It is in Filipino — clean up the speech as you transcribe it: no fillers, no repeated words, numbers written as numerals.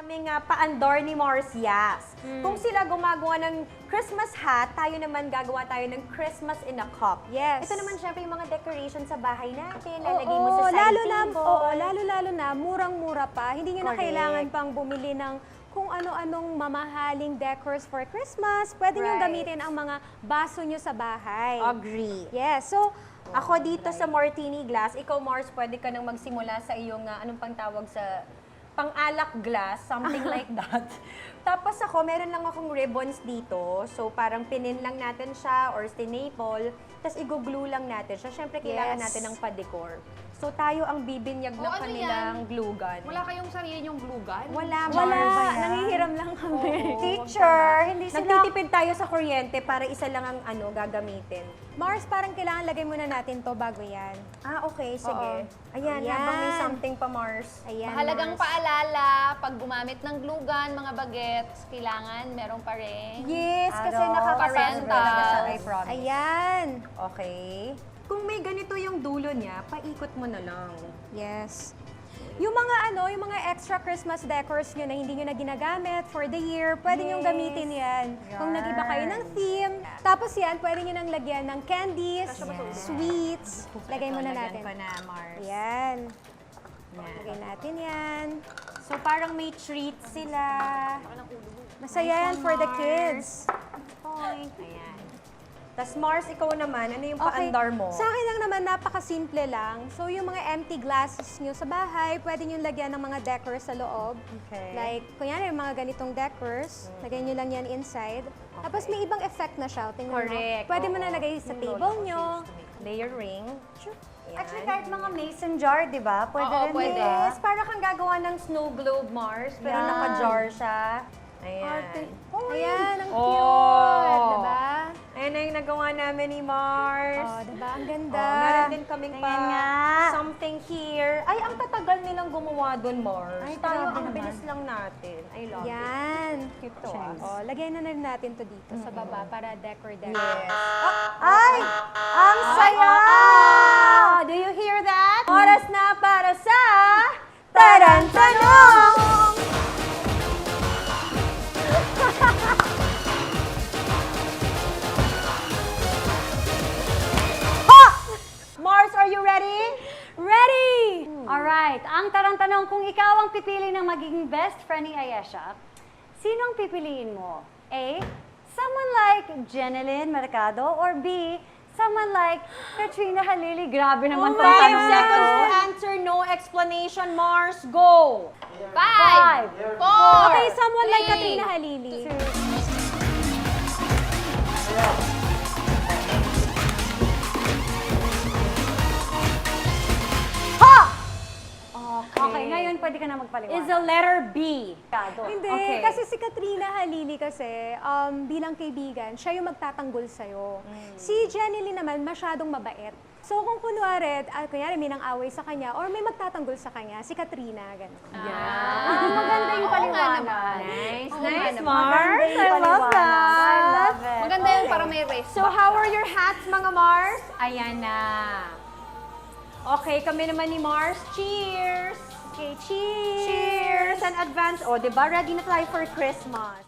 aming paandar ni Mars Yas. Kung sila gumagawa ng Christmas hat, tayo naman gagawa tayo ng Christmas in a cup. Yes. Ito naman syempre yung mga decoration sa bahay natin, lalagay mo sa side lalo na, murang-mura pa. Hindi nyo na Correct. kailangan pang bumili ng kung ano-anong mamahaling decors for Christmas. Pwede nyo Right. gamitin ang mga baso nyo sa bahay. Agree. Yes, so, Ako dito sa martini glass, ikaw Mars, pwede ka nang magsimula sa iyong, anong pang tawag sa pang-alak glass, something like that. Tapos ako, meron lang akong ribbons dito. So parang pinin lang natin siya or staple, tapos i-glue lang natin siya. Siyempre kailangan Yes. natin ng pa-decor. So tayo ang bibinyag ng ano kanilang yan? glue gun. Wala kayong sarili nyong glue gun? Wala, wala, Mars. nangihiram lang kami. Teacher, hindi nagtitipid tayo sa kuryente para isa lang ang gagamitin. Mars, parang kailangan lagay muna natin to bago yan. Okay, sige. Oo. Ayan, Ayan. habang may something pa, Mars. Ayan, Mahalagang Mars. paalala, pag gumamit ng glue gun, mga bagets, kailangan meron pa rin. Yes, kasi Araw, nakakasasabay parental. talaga siya, I promise. Ayan. Okay. Kung may ganito yung dulo niya, paikot mo na lang. Yes. Yung mga extra Christmas decors nyo na hindi nyo na ginagamit for the year, pwede nyo Yes. gamitin yan. Kung nag-iba kayo ng theme. Tapos yan, pwede nyo nang lagyan ng candies, sweets. Lagay muna Lagyan natin. ko na, Mars. Ayan. Yan. Lagay natin yan. So parang may treat sila. Masaya yan for the kids. Point. Ayan. Tapos Mars, ikaw naman, ano yung paandar mo? Sa akin lang naman, napakasimple lang. So, yung mga empty glasses nyo sa bahay, pwede nyo lagyan ng mga decors sa loob. Okay. Like, kunyari, yung mga ganitong decors, lagay nyo lang yan inside. Tapos, may ibang effect na siya. Tingnan Correct. mo. Pwede mo Oo. na lagay sa Yung table lolo ko nyo. seems to make layering. Ayan. Actually, kahit mga mason jar, di ba? Pwede Oo, rin pwede. nila. Yes, para kang gagawa ng snow globe, Mars, pero Yan. naka-jar siya. Ayan. Ayan, ang Oh. cute. Diba? Ayan na yung nagawa namin ni Mars. Oh, diba? Ang ganda. Meron din kaming Ayan nga. something here. Ay, ang tatagal nilang gumawa doon, Mars. Ay, Tayo, grabe ang naman. bilis lang natin. I love it. Yan. Cute to, Oh, lagyan na rin natin to dito sa baba para decor. Yes. Ay! Ang saya! Do you hear that? Oras na para sa Tarantanong! Mars, are you ready? Ready! Alright, ang tarang-tanong, kung ikaw ang pipili ng magiging best friend ni Ayesha, sino ang pipiliin mo? A. Someone like Jeneline Mercado or B. Someone like Katrina Halili. Grabe naman tong 5 tanong na seconds to. to answer, no explanation. Mars, go! 5, 4, Okay, someone like 3, Katrina Halili. Okay, ngayon pwede ka na magpaliwanag. Is the letter B. Hindi, Okay. kasi si Katrina Halili kasi, bilang kaibigan, siya yung magtatanggol sa'yo. Si Jenny naman, masyadong mabait. So kung kunwari, kunyari may nang away sa kanya or may magtatanggol sa kanya, si Katrina, gano'n. Maganda yung Oo nga paliwanag. naman. Nice, Oo nice, nga naman. Mars. Maganda I yung love paliwanag. I that. love it. Maganda yun para may race So how are your hats, mga Mars? Ayan na. Okay, kami naman ni Mars. Cheers! Okay, cheers! Cheers! And advance. O, di ba? Ready na tayo for Christmas.